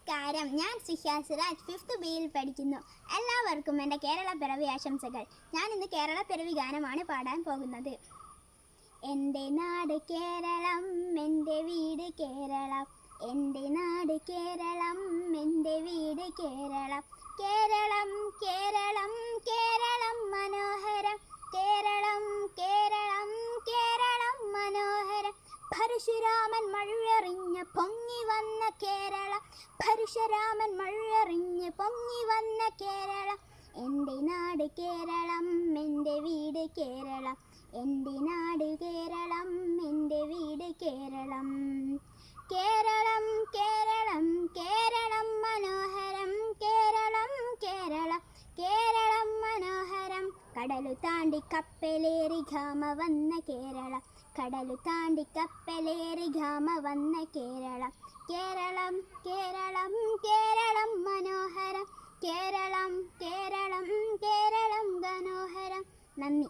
നമസ്കാരം, ഞാൻ സിഹാസ്രാജ് 5th ബിയിൽ പഠിക്കുന്നു. എല്ലാവർക്കും എൻ്റെ കേരള പിറവി ആശംസകൾ. ഞാൻ ഇന്ന് കേരള പിറവി ഗാനമാണ് പാടാൻ പോകുന്നത്. എൻ്റെ നാട് കേരളം, എൻ്റെ വീട് കേരളം. എൻ്റെ നാട് കേരളം, എൻ്റെ വീട് കേരളം. കേരളം കേരളം കേരളം മനോഹരം. കേരളം കേരളം കേരളം മനോഹരം. പരശുരാമൻ മഴയെറിഞ്ഞ് പൊങ്ങി വന്ന കേരളം. പരശുരാമൻ മഴയെറിഞ്ഞ് പൊങ്ങി വന്ന കേരളം. എൻ്റെ നാട് കേരളം, എൻ്റെ വീട് കേരളം. എൻ്റെ നാട് കേരളം, എൻ്റെ വീട് കേരളം. കേരളം കേരളം കേരളം മനോഹരം. കേരളം കേരളം കേരളം മനോഹരം. കടലു താണ്ടി കപ്പലേറി ഘാമ വന്ന കേരളം. കടലു താണ്ടി കപ്പലേറി ഘാമ വന്ന കേരളം. കേരളം കേരളം കേരളം മനോഹരം. കേരളം കേരളം കേരളം മനോഹരം. നന്ദി.